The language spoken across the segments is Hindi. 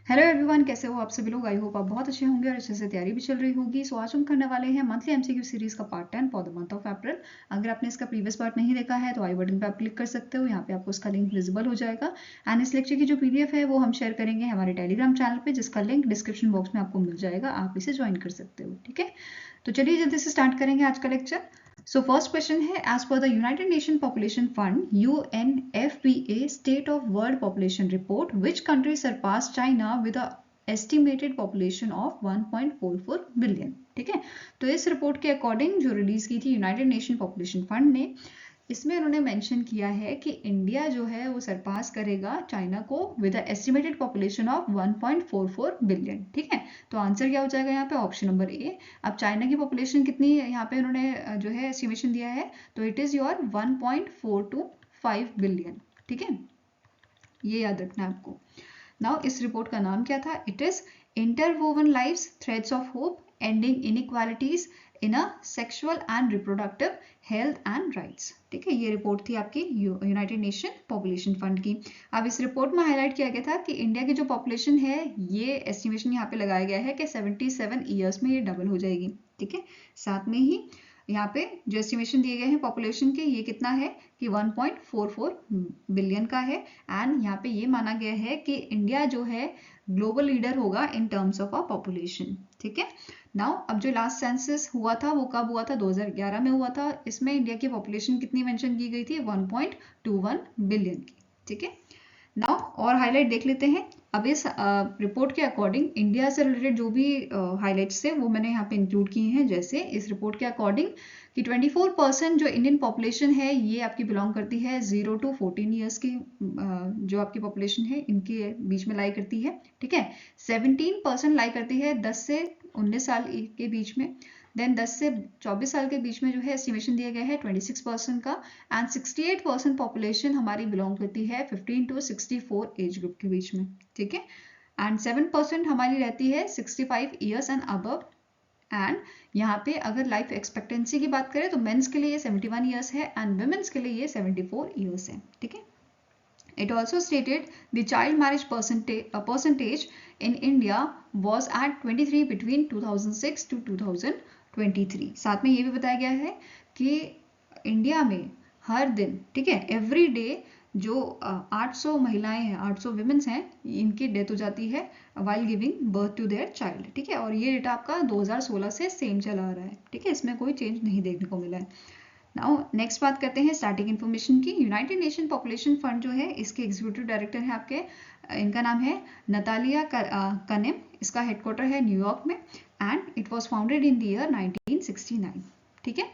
हेलो एवरीवन, कैसे हो आप सभी लोग। आई होप आप बहुत अच्छे होंगे और अच्छे से तैयारी भी चल रही होगी। सो आज हम करने वाले हैं मंथली एमसीक्यू सीरीज का part 10 for the month of April. अगर आपने इसका प्रीवियस पार्ट नहीं देखा है तो आई बटन पे आप क्लिक कर सकते हो, यहाँ पे आपको उसका लिंक विजिबल हो जाएगा। एंड इस लेक्चर की जो पीडीएफ है वो हम शेयर करेंगे हमारे टेलीग्राम चैनल पे, जिसका लिंक डिस्क्रिप्शन बॉक्स में आपको मिल जाएगा, आप इसे ज्वाइन कर सकते हो। ठीक है, तो चलिए जल्दी से स्टार्ट करेंगे आज का लेक्चर। सो फर्स्ट क्वेश्चन है, as per the United Nation Population Fund UNFPA state of world population report, which country surpass China with a estimated population of 1.44 billion. ठीक है, तो इस रिपोर्ट के अकॉर्डिंग जो रिलीज की थी यूनाइटेड नेशन पॉपुलेशन फंड ने, इसमें उन्होंने मेंशन किया है कि इंडिया जो है वो सरपास करेगा चाइना को with estimated population of 1.44 billion. ठीक है, तो आंसर क्या हो जाएगा यहाँ पे, ऑप्शन नंबर ए। अब चाइना की पॉपुलेशन कितनी है यहाँ पे उन्होंने जो है एस्टिमेशन दिया है, तो इट इज योर 1.425 बिलियन। ठीक है, ये याद रखना है आपको। नाउ इस रिपोर्ट का नाम क्या था, it is interwoven lives threads of hope ending inequalities in a sexual and reproductive health and rights. ठीक है, ये रिपोर्ट थी आपकी यूनाइटेड नेशन पॉपुलेशन फंड की। अब इस रिपोर्ट में हाईलाइट किया गया था कि इंडिया की जो पॉपुलेशन है, ये एस्टिमेशन यहाँ पे लगाया गया है कि 77 ईयर्स में ये डबल हो जाएगी। ठीक है, साथ में ही यहाँ पे जो एस्टिमेशन दिए गए हैं पॉपुलेशन के, ये कितना है कि 1.44 बिलियन का है। एंड यहाँ पे ये माना गया है कि इंडिया जो है ग्लोबल लीडर होगा in terms of a population. ठीक है, नाउ अब जो लास्ट सेंसस हुआ था वो कब हुआ था, 2011 में हुआ था। इसमें इंडिया की पॉपुलेशन कितनी मेंशन की गई थी, 1.21 बिलियन की। ठीक है, नाउ और हाईलाइट देख लेते हैं। अब इस रिपोर्ट के अकॉर्डिंग इंडिया से रिलेटेड जो भी हाईलाइट्स थे वो मैंने यहाँ पे इंक्लूड किए हैं। जैसे इस रिपोर्ट के अकॉर्डिंग कि 24% जो इंडियन पॉपुलेशन है ये आपकी बिलोंग करती है 0 to 14 ईयर्स की, जो आपकी पॉपुलेशन है इनके बीच में लाई करती है। ठीक है, 17% लाई करती है 10 से 19 साल के बीच में। देन 10 से 24 साल के बीच में जो है एस्टिमेशन दिया गया है 26% का। एंड 68% पॉपुलेशन हमारी बिलोंग करती है 15 to 64 एज ग्रुप के बीच में। ठीक है, एंड 7% हमारी रहती है 65 ईयर्स एंड अबव। एंड यहाँ पे अगर लाइफ एक्सपेक्टेंसी की बात करें तो मेंस के लिए ये 71 ईयर्स है एंड वुमेन्स के लिए ये 74 ईयर्स है। ठीक है, it also stated the child marriage percentage in India was at 23 between 2006 to 2023। साथ में ये भी बताया गया है कि इंडिया में हर दिन, ठीक है, एवरी डे जो 800 महिलाएं हैं, 800 विमेन्स हैं, इनकी डेथ हो जाती है while giving birth to their child. ठीक है, और ये डेटा आपका 2016 से सेम चला आ रहा है। ठीक है, इसमें कोई चेंज नहीं देखने को मिला है। नाउ नेक्स्ट बात करते हैं स्टैटिक इन्फॉर्मेशन की। यूनाइटेड नेशन पॉपुलेशन फंड जो है, इसके एग्जीक्यूटिव डायरेक्टर है आपके, इनका नाम है नतालिया कनेम। इसका हेडक्वार्टर है न्यूयॉर्क में and it was founded in the year 1969। ठीक है,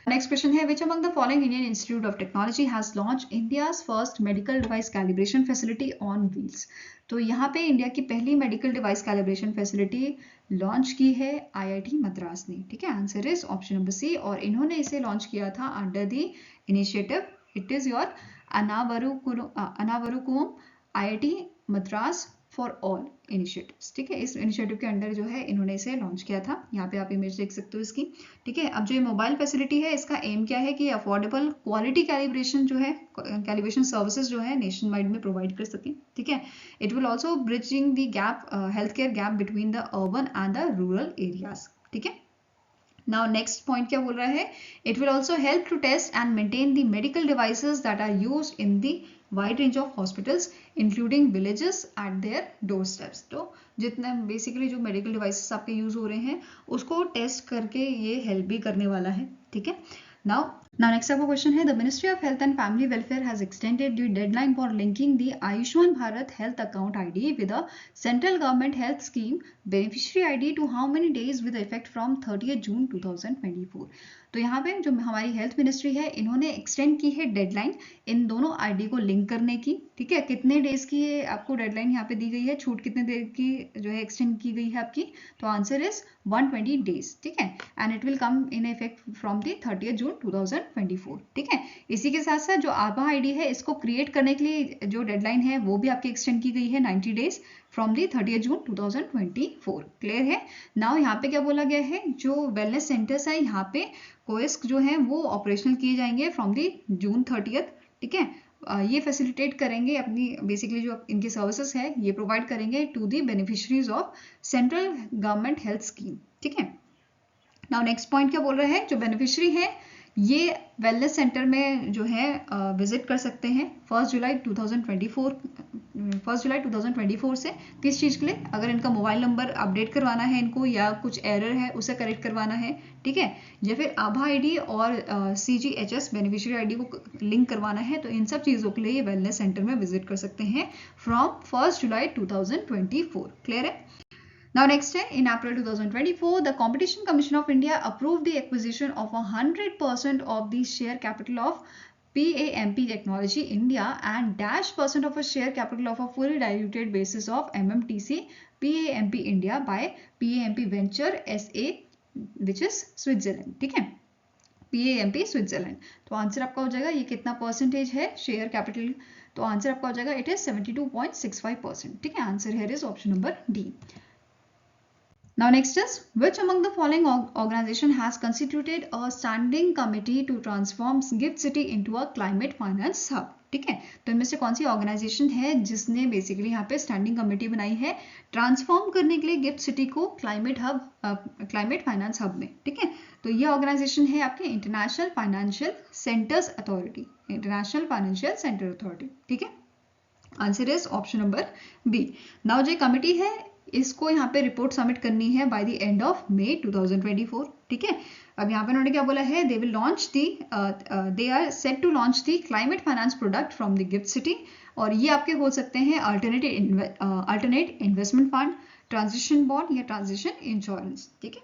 नेक्स्ट क्वेश्चन है, which among the following Indian Institute of Technology has launch India's first medical device calibration facility on wheels. तो यहाँ पे इंडिया की पहली medical device calibration facility launch की है आईआईटी मद्रास ने। ठीक है, answer is option number C. और इन्होंने इसे लॉन्च किया था under the initiative, it is your अनावरुकुम IIT Madras for all initiatives. ठीक है, इस इनिशिएटिव के अंडर जो है इन्होंने इसे लॉन्च किया था। यहाँ पे आप इमेज देख सकते हो इसकी। ठीक है, अब जो ये मोबाइल फैसिलिटी है, इसका एम क्या है कि अफोर्डेबल क्वालिटी कैलिब्रेशन जो है, कैलिब्रेशन सर्विसेज जो है नेशन वाइड में प्रोवाइड कर सकें। ठीक है, it will also bridging the gap, health care gap between the urban and the rural areas. ठीक है, नाउ नेक्स्ट पॉइंट क्या बोल रहा है, it will also help to test and maintain the medical devices that are used in the wide range of hospitals including villages at their door steps. तो जितने बेसिकली जो मेडिकल डिवाइसेस आपके यूज हो रहे हैं उसको टेस्ट करके ये हेल्प भी करने वाला है। ठीक है, नाउ नेक्स्ट आपका क्वेश्चन है, the Ministry of Health and Family Welfare has extended the deadline for linking the Ayushman Bharat Health Account ID with a Central Government Health Scheme beneficiary ID to how many days with effect from 30 June 2024। तो यहाँ पे जो हमारी हेल्थ मिनिस्ट्री है, इन्होंने एक्सटेंड की है डेडलाइन इन दोनों आईडी को लिंक करने की। ठीक है, कितने डेज की है आपको डेडलाइन यहाँ पे दी गई है, छूट कितने देर की जो है एक्सटेंड की गई है आपकी, तो आंसर इज 120 डेज। ठीक है, and it will come in effect from the 30 June 2024। ठीक है, इसी के साथ साथ जो आभा आईडी है, इसको क्रिएट करने के लिए जो डेडलाइन है वो भी आपकी एक्सटेंड की गई है 90 days from the 30 June 2024। Clear है। नाउ यहाँ पे क्या बोला गया है, जो वेलनेस सेंटर्स है यहाँ पे कोएस्क जो है वो ऑपरेशनल किए जाएंगे फ्रॉम दी जून 30। ठीक है, ये फैसिलिटेट करेंगे अपनी बेसिकली जो इनकी सर्विसेज है ये प्रोवाइड करेंगे to the beneficiaries of Central Government Health Scheme. ठीक है, नाउ नेक्स्ट पॉइंट क्या बोल रहा है, जो बेनिफिशरी है ये वेलनेस सेंटर में जो है विजिट कर सकते हैं 1 जुलाई 2024 से। किस चीज़ के लिए, अगर इनका मोबाइल नंबर अपडेट करवाना है इनको या कुछ एरर है उसे करेक्ट करवाना है, ठीक है, या फिर आभा आईडी और CGHS बेनिफिशियरी आईडी को लिंक करवाना है, तो इन सब चीज़ों के लिए ये वेलनेस सेंटर में विजिट कर सकते हैं फ्रॉम 1 जुलाई 2024। क्लियर है। Now next, in April 2024, the Competition Commission of India approved the acquisition of 100% of the share capital of PAMP Technology India and -% of a share capital of a fully diluted basis of MMTC PAMP India by PAMP Venture SA, which is Switzerland। ठीक है, PAMP Switzerland। तो आंसर आपका हो जाएगा ये कितना परसेंटेज है शेयर कैपिटल, तो आंसर आपका हो जाएगा इट इज 72.65%। ठीक है, answer here is option number D. Now next is, which among the following organization has constituted a standing committee to transform GIFT City into a climate finance hub? ठीक है, तो इनमें से कौन सी ऑर्गेनाइजेशन है जिसने बेसिकली यहाँ पे स्टैंडिंग कमेटी बनाई है ट्रांसफॉर्म करने के लिए गिफ्ट सिटी को क्लाइमेट फाइनेंस हब में। ठीक है, तो ये ऑर्गेनाइजेशन है आपके international financial centres authority, international financial centre authority. ठीक है, answer is option number B. Now जो कमिटी है इसको यहाँ पे रिपोर्ट सबमिट करनी है by the end of May 2024। ठीक है, अब यहाँ पे उन्होंने क्या बोला है, they will launch the, they are set to launch the climate finance product from the GIFT City, और ये आपके हो सकते हैं alternate investment fund, transition bond या ट्रांजिशन इंश्योरेंस। ठीक है,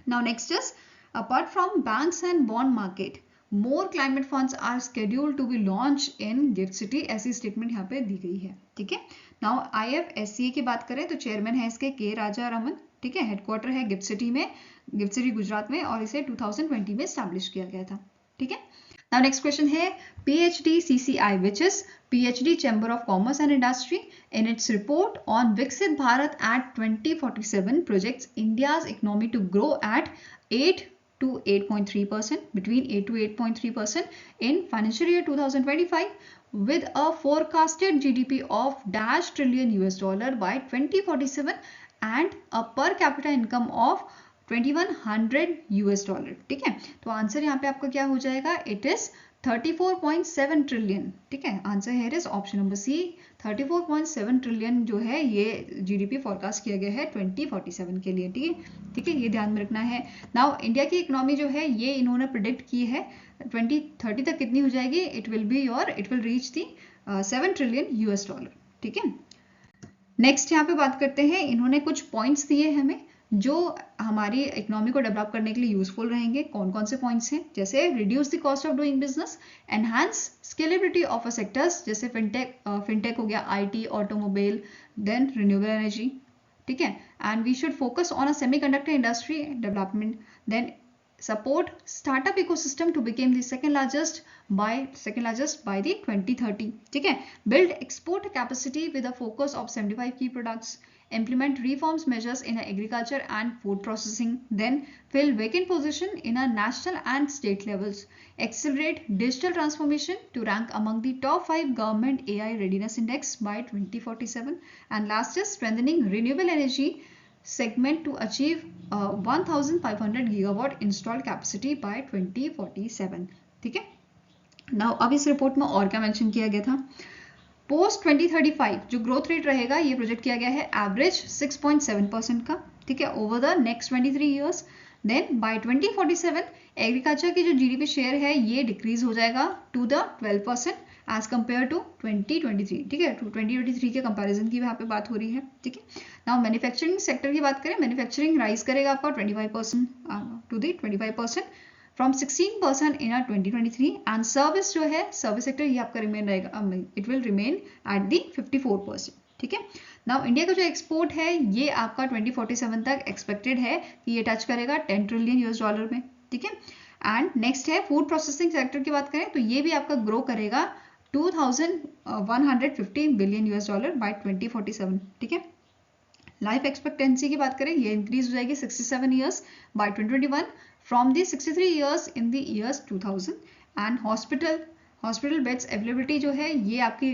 now next is, apart from banks and bond market more climate funds are scheduled to be launch in GIFT City, ऐसी स्टेटमेंट यहाँ पे दी गई है। ठीक है, नाउ IFSCA की बात करें तो चेयरमैन है इसके के राजा रमन। ठीक है, हेडक्वार्टर है गिफ्ट सिटी में, गिफ्ट सिटी गुजरात में, और इसे 2020 में स्टैब्लिश किया गया था। ठीक है, नाउ नेक्स्ट क्वेश्चन है, PHDCCI which is PhD Chamber of Commerce and Industry in its report on Viksit Bharat at 2047 projects India's economy to grow at 8 to 8.3%, between 8 to 8.3% in financial year 2025 with a forecasted GDP of $trillion by 2047 and a per capita income of $2100। ठीक है, तो आंसर यहाँ पे आपका क्या हो जाएगा, इट इज 34.7 ट्रिलियन। ठीक है, answer here is option number C, 34.7 trillion जो है ये GDP फोरकास्ट किया गया है 2047 के लिए। ठीक है, ये ध्यान में रखना है। नाउ इंडिया की इकोनॉमी जो है ये इन्होंने प्रिडिक्ट की है 2030 तक कितनी हो जाएगी, it will reach the $7 trillion. ठीक है, नेक्स्ट यहाँ पे बात करते हैं, इन्होंने कुछ पॉइंट्स दिए हमें जो हमारी इकोनॉमी को डेवलप करने के लिए यूजफुल रहेंगे। कौन कौन से पॉइंट्स हैं, जैसे reduce the cost of doing business, enhance scalability of a sectors, जैसे फिनटेक हो गया, IT, automobile, then renewable energy. ठीक है, and we should focus on a semiconductor industry development, then support startup ecosystem to become the second largest by the 2030। ठीक है, build export capacity with a focus of 75 key products, implement reforms measures in agriculture and food processing, then fill vacant position in a national and state levels, accelerate digital transformation to rank among the top 5 government AI readiness index by 2047, and last is strengthening renewable energy segment to achieve 1500 gigawatt installed capacity by 2047। ठीक है, नाउ अब इस रिपोर्ट में और क्या मेंशन किया गया था, पोस्ट 2035 जो ग्रोथ रेट रहेगा ये प्रोजेक्ट किया गया है एवरेज 6.7% का। ठीक है, over the next 23 years. Then by 2047 agriculture की जो GDP शेयर है ये डिक्रीज हो जाएगा to the 12% as compare to 2023। ठीक है, 2023 के कंपैरिजन की यहाँ पे बात हो रही है। ठीक है, नाउ मैन्युफैक्चरिंग सेक्टर की बात करें, मैन्युफैक्चरिंग राइज करेगा आपका 25% to the 25% from 16% in 2023, and service जो है सर्विस सेक्टर ये आपका रिमेन रहेगा, it will remain at the 54%। ठीक है, नाउ इंडिया का जो एक्सपोर्ट है ये आपका 2047 तक एक्सपेक्टेड है कि ये टच करेगा $10 ट्रिलियन में। ठीक है, एंड नेक्स्ट है फूड प्रोसेसिंग सेक्टर की बात करें तो ये भी आपका ग्रो करेगा $2150 बिलियन बाय 2047। ठीक है, लाइफ एक्सपेक्टेंसी की बात करें ये इंक्रीज हो जाएगी 67 years bye 2021 from the 63 years in the years 2000, and hospital beds availability जो है ये आपकी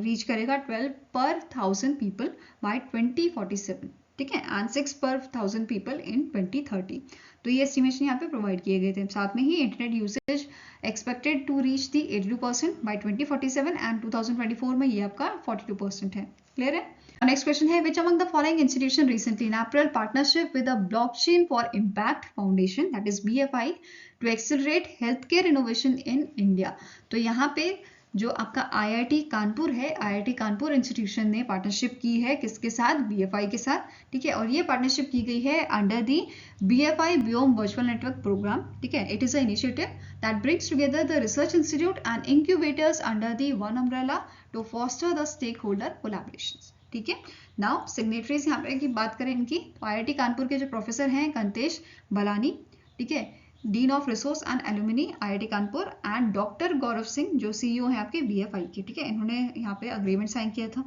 रीच करेगा 12 पर 1000 पीपल बाय 2047, ठीक है, एंड 6 पर 1000 पीपल इन 2030। तो ये एस्टिमेशन यहाँ पे प्रोवाइड किए गए थे। साथ में ही internet usage expected to reach the 82% by 2047 and 2024 में ये आपका 42% है। क्लियर है? नेक्स्ट क्वेश्चन है, which among the following institution recently in April partnership with the Blockchain for Impact Foundation, that is BFI, to accelerate healthcare innovation in India। तो यहाँ पे जो आपका IIT कानपुर है, IIT कानपुर इंस्टीट्यूशन ने पार्टनरशिप की है किसके साथ? BFI के साथ, ठीक है। और ये पार्टनरशिप की गई है under the BFI Biome Virtual Network Program, ठीक है। It is a initiative that brings together the research institute and incubators under the one umbrella to foster the stakeholder collaborations, ठीक है। नाउ सिग्नेटरीज यहाँ पे की बात करें इनकी, तो IIT कानपुर के जो प्रोफेसर हैं कंतेश बलानी, ठीक है, dean of resource and alumni IIT Kanpur, and doctor Gaurav Singh जो CEO हैं आपके BFI के, ठीक है, इन्होंने यहाँ पे अग्रीमेंट साइन किया था,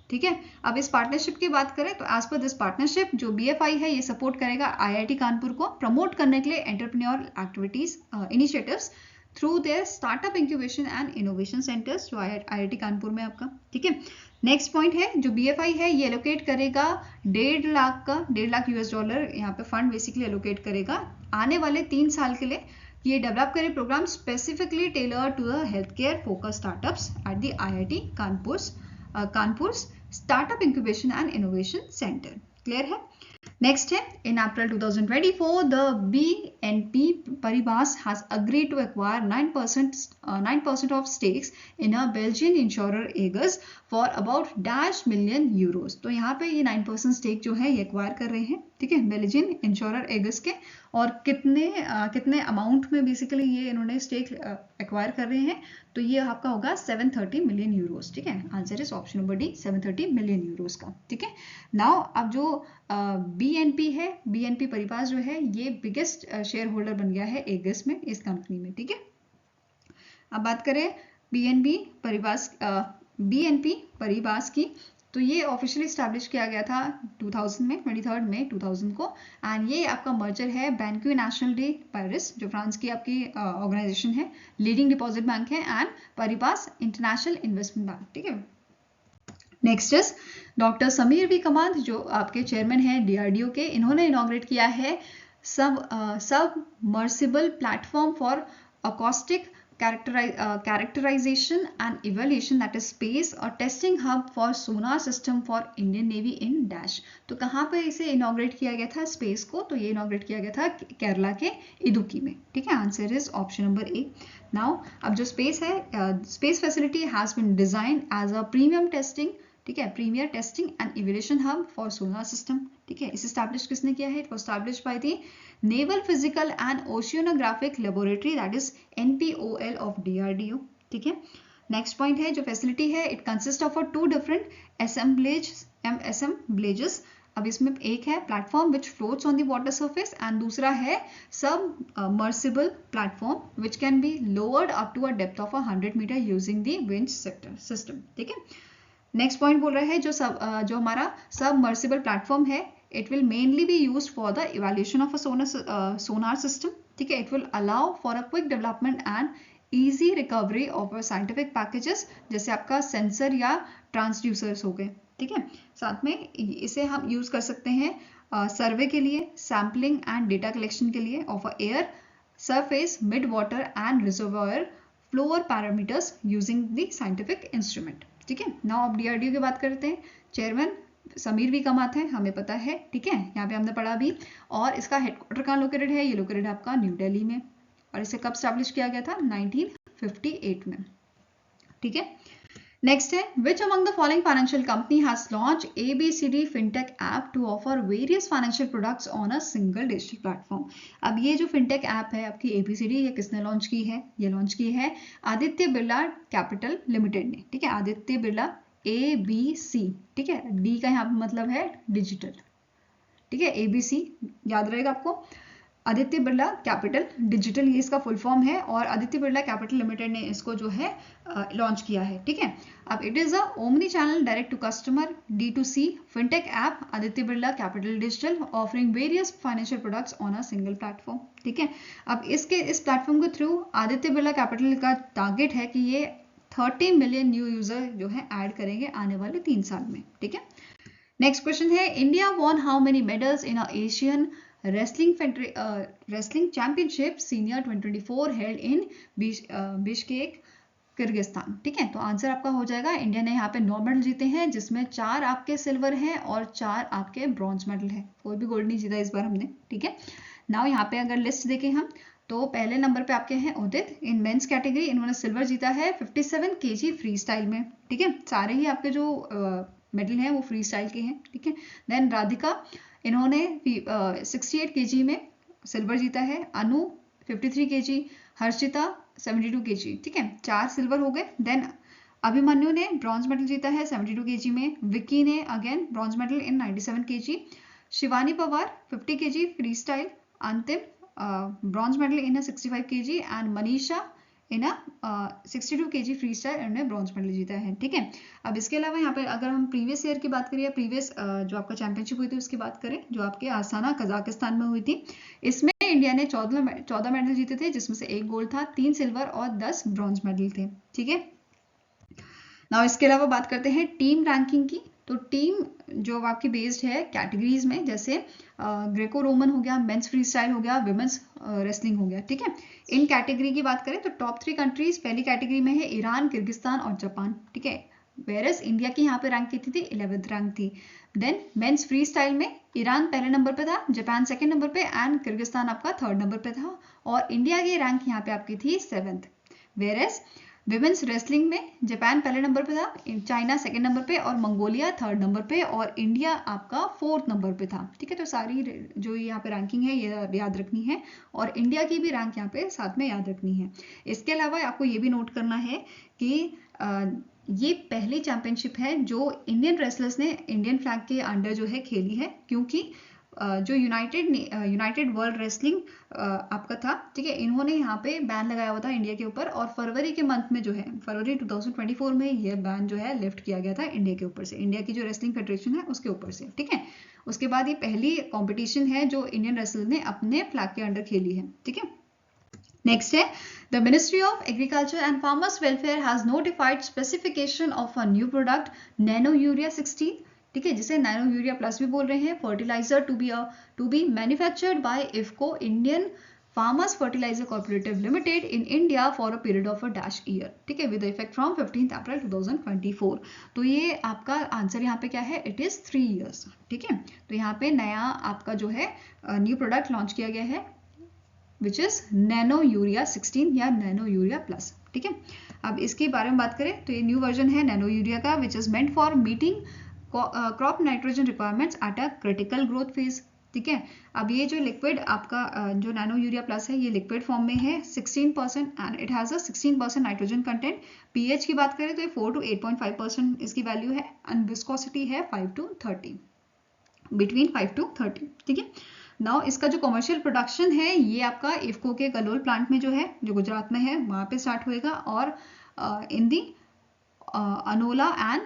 ठीक है। अब इस पार्टनरशिप की बात करें तो एज पर दिस पार्टनरशिप जो BFI है ये सपोर्ट करेगा IIT कानपुर को प्रमोट करने के लिए entrepreneur activities initiatives through their startup incubation and innovation centres जो IIT कानपुर में आपका, ठीक है। नेक्स्ट पॉइंट है जो BFI है ये एलोकेट करेगा 1.5 लाख $1.5 यहाँ पे फंड बेसिकली एलोकेट करेगा आने वाले 3 साल के लिए। ये डेवलप करे programme specifically tailor to the health care focus startups at the IIT Kanpur startup incubation and innovation centre. Clear है? नेक्स्ट है, in April 2024 the BNP Paribas has agreed to acquire 9% of stakes in a Belgian insurer Aegus for about -€. तो यहाँ पे ये 9% स्टेक जो है ये एक्वायर कर रहे हैं, ठीक है, बेल्जियन इंश्योरर एगस के। और कितने अमाउंट में बेसिकली ये इन्होंने स्टेक एक्वायर कर रहे हैं, तो ये आपका होगा 730 मिलियन यूरोस, ठीक है। Answer is option number D, 730 million Euros का, ठीक है। नाउ अब जो BNP है, BNP परिवास जो है ये बिगेस्ट शेयर होल्डर बन गया है एगस में, इस कंपनी में, ठीक है। अब बात करें BNP परिवास की, तो ये ऑफिशियली स्टैब्लिश किया गया था 2000 में, 23 मई 2000 को, एंड ये आपका मर्जर है बैंक्यू नेशनल डे पेरिस जो फ्रांस की आपकी ऑर्गेनाइजेशन है, लीडिंग डिपॉजिट बैंक है, and Paribas international investment bank, ठीक है। Next is doctor Samir V Kamat जो आपके चेयरमैन हैं DRDO के, इन्होंने इनॉग्रेट किया है submersible platform for acoustic characterization and evaluation, that is space, और testing hub for sonar system for Indian navy in dash. तो कहाँ पर इसे इनॉग्रेट किया गया था स्पेस को? तो ये इनॉग्रेट किया गया था केरला के इदुक्की में, ठीक है। Answer is option number A. Now अब जो स्पेस है, space facility has been design as a premium testing, ठीक है, premier testing and evaluation hub for sonar system, ठीक है। इसे स्टैब्लिश किसने किया है? It was establish by the naval physical and oceanographic laboratory, that is NPOL of DRDO, ठीक है। नेक्स्ट पॉइंट है जो फैसिलिटी है, it consist of 2 different assemblages। अब इसमें एक है platform which floats on the water surface and दूसरा है submersible platform which can be lowered up to a depth of 100 metre using the winch system, ठीक है। नेक्स्ट पॉइंट बोल रहा है जो हमारा सबमर्सिबल प्लेटफॉर्म है, it will mainly be used for the evaluation of a sonar system, ठीक है। it will allow for a quick development and easy recovery of a scientific packages, जैसे आपका सेंसर या ट्रांसड्यूसर्स हो गए, ठीक है। साथ में इसे हम यूज कर सकते हैं सर्वे के लिए, सैम्पलिंग एंड डेटा कलेक्शन के लिए of air surface mid water and reservoir floor parameters using the scientific instrument, ठीक है। नाउ अब DRDO की बात करते हैं। चेयरमैन समीर वी कमात है, हमें पता है, ठीक है, यहाँ पे हमने पढ़ा भी। और इसका हेडक्वार्टर कहाँ लोकेटेड है? ये लोकेटेड है आपका न्यू दिल्ली में। और इसे कब स्टैब्लिश किया गया था? 1958 में, ठीक है। नेक्स्ट है, which among the following financial company has launch ABCD fintech app to offer various financial products on a single digital platform. अब ये जो फिनटेक ऐप है आपकी ABCD, ये किसने लॉन्च की है? ये लॉन्च की है आदित्य बिरला कैपिटल लिमिटेड ने, ठीक है। आदित्य बिरला ABC, ठीक है, डी का यहाँ पे मतलब है डिजिटल, ठीक है, ABC याद रहेगा आपको। आदित्य बिरला कैपिटल डिजिटल, ये इसका फुल फॉर्म है, और आदित्य बिरला कैपिटल लिमिटेड ने इसको जो है लॉन्च किया है, ठीक है। अब it is a omni channel direct to customer D2C fintech app Aditya Birla Capital digital offering various financial products on a single platform, ठीक है। अब इस प्लेटफॉर्म के थ्रू आदित्य बिरला कैपिटल का टारगेट है कि ये 30 मिलियन न्यू यूजर जो है ऐड करेंगे आने वाले 3 साल में, ठीक है। नेक्स्ट क्वेश्चन है, India won how many medals in Asian wrestling championship senior 2024 held in Bishkek Kyrgyzstan, ठीक है। तो आंसर आपका हो जाएगा, इंडिया ने यहाँ पे 9 मेडल जीते हैं, जिसमें 4 आपके सिल्वर हैं और 4 आपके ब्रॉन्ज मेडल है, कोई भी गोल्ड नहीं जीता इस बार हमने, ठीक है। नाउ यहाँ पे अगर लिस्ट देखें हम, तो पहले नंबर पे आपके हैं उदित इन मेंस कैटेगरी, इन्होंने सिल्वर जीता है 57 kg फ्री स्टाइल में, ठीक है। सारे ही आपके जो मेडल हैं वो फ्री स्टाइल के हैं, ठीक है। देन राधिका, इन्होंने 68 kg में सिल्वर जीता है, अनु 53 kg, हर्षिता 72 kg, ठीक है, 4 सिल्वर हो गए। देन अभिमन्यु ने ब्रॉन्ज मेडल जीता है 72 kg में, विक्की ने again bronze medal in 97 kg, Shivani Pawar 50 kg free style, Antim bronze medal in 65 kg and Manisha in 62 kg free style इन्होंने ब्रॉन्ज मेडल जीता है, ठीक है। अब इसके अलावा यहाँ पे अगर हम प्रीवियस ईयर की बात करें या प्रीवियस जो आपका चैंपियनशिप हुई थी उसकी बात करें, जो आपके आस्ताना कजाकिस्तान में हुई थी, इसमें इंडिया ने 14 मेडल जीते थे, जिसमें से 1 गोल्ड था, 3 सिल्वर और 10 ब्रॉन्ज मेडल थे, ठीक है। नाउ इसके अलावा बात करते हैं टीम रैंकिंग की। तो टीम जो आपकी बेस्ड है कैटेगरीज में, जैसे ग्रेको रोमन हो गया, मेंस फ्री स्टाइल हो गया, विमेंस रेसलिंग हो गया, ठीक है। इन कैटेगरी की बात करें तो टॉप 3 कंट्रीज पहली कैटेगरी में है ईरान, किर्गिस्तान और जापान, ठीक है। वेरस इंडिया की यहाँ पे रैंक कितनी थी, 11th रैंक थी। देन मेंस फ्री स्टाइल में ईरान पहले नंबर पे था, जापान सेकंड नंबर पे एंड किर्गिस्तान आपका 3rd नंबर पे था, और इंडिया की रैंक यहाँ पे आपकी थी 7th। वेरस विमेंस रेसलिंग में जापान पहले नंबर पे था, चाइना सेकंड नंबर पे और मंगोलिया 3rd नंबर पे, और इंडिया आपका 4th नंबर पे था, ठीक है। तो सारी जो यहाँ पे रैंकिंग है ये याद रखनी है, और इंडिया की भी रैंक यहाँ पे साथ में याद रखनी है। इसके अलावा आपको ये भी नोट करना है कि ये पहली चैंपियनशिप है जो इंडियन रेसलर्स ने इंडियन फ्लैग के अंडर जो है खेली है, क्योंकि जो यूनाइटेड वर्ल्ड रेसलिंग आपका था, ठीक है, इन्होंने यहाँ पे बैन लगाया हुआ था इंडिया के ऊपर, और फरवरी के मंथ में जो है फरवरी 2024 में ये बैन जो है लिफ्ट किया गया था इंडिया के ऊपर से, इंडिया की जो रेसलिंग फेडरेशन है उसके ऊपर से, ठीक है। उसके बाद ये पहली कॉम्पिटिशन है जो इंडियन रेसलर ने अपने फ्लैग के अंडर खेली है, ठीक है। नेक्स्ट है, the Ministry of agriculture and farmers welfare has notified specification of a new product nano urea 16, ठीक है, जिसे नैनो यूरिया प्लस भी बोल रहे हैं, fertiliser to be manufactured by IFFCO Indian Farmers Fertiliser Cooperative Limited in India for a period of a dash year, ठीक है, विद इफेक्ट फ्रॉम 15 अप्रैल 2024। तो ये आपका आंसर यहाँ पे क्या है, इट इज 3 years, ठीक है। तो यहाँ पे नया आपका जो है न्यू प्रोडक्ट लॉन्च किया गया है विच इज नैनो यूरिया 16 या नैनो यूरिया प्लस, ठीक है। अब इसके बारे में बात करें तो ये न्यू वर्जन है नैनो यूरिया का, which is meant for meeting crop nitrogen requirements at a critical growth phase, ठीक है। अब ये जो लिक्विड आपका जो नैनो यूरिया प्लस है ये लिक्विड फॉर्म में है 16% and it has a 16% nitrogen content. PH की बात करें तो ये 4 to 8.5% इसकी वैल्यू है, एंड विस्कोसिटी है 5 to 30, बिटवीन 5 to 30, ठीक है। नाउ इसका जो कमर्शियल प्रोडक्शन है ये आपका इफको के कलोल प्लांट में जो है, जो गुजरात में है, वहां पे स्टार्ट होएगा, और इन दी अनोला एंड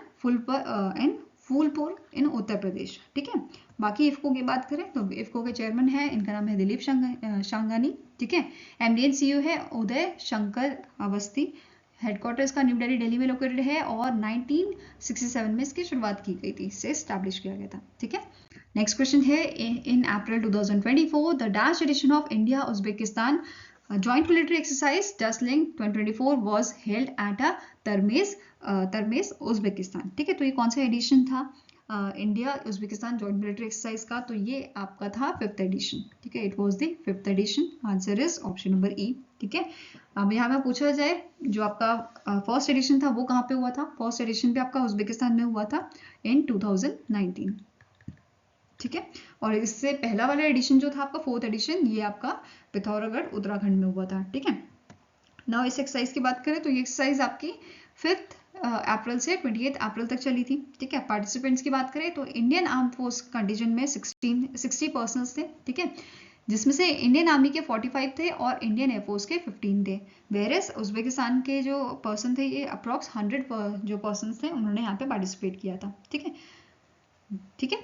फूलपुर इन उत्तर प्रदेश, ठीक है। बाकी इफको की बात करें तो इफको के चेयरमैन है, इनका नाम है दिलीप शांगानी, ठीक है। एमडी एंड सीईओ है उदय शंकर अवस्थी, हेडक्वार्टर्स का न्यू दिल्ली दिल्ली में लोकेटेड है, और 1967 में इसकी शुरुआत की गई थी, इसे स्टैब्लिश किया गया था, ठीक है। नेक्स्ट क्वेश्चन है, in April 2024 the dash edition of India Uzbekistan joint military exercise Dasling 2024 was held at a Termez Uzbekistan, ठीक है। तो ये कौन सा एडिशन था India Uzbekistan joint military exercise का, तो ये आपका था 5th एडिशन, ठीक है, it was the 5th edition, answer is option number E, ठीक है। अब यहाँ में पूछा जाए जो आपका फर्स्ट एडिशन था वो कहाँ पे हुआ था, फर्स्ट एडिशन भी आपका उज्बेकिस्तान में हुआ था इन 2019, ठीक है। और इससे पहला वाला एडिशन जो था आपका 4th एडिशन, ये आपका पिथौरागढ़ उत्तराखंड में हुआ था, ठीक है। नाउ इस एक्सरसाइज की बात करें तो ये एक्सरसाइज आपकी 5th अप्रैल से 28 अप्रैल तक चली थी, ठीक है। पार्टिसिपेंट्स की बात करें तो इंडियन आर्म फोर्स कंडीजन में 60 पर्सनल्स थे, ठीक है। जिसमें से इंडियन आर्मी के 45 थे और इंडियन एयरफोर्स के 15 थे। वेरस उज्बेकिस्तान के जो पर्सन थे, ये अप्रॉक्स 100 जो पर्सन थे उन्होंने यहाँ पे पार्टिसिपेट किया था। ठीक है, ठीक है।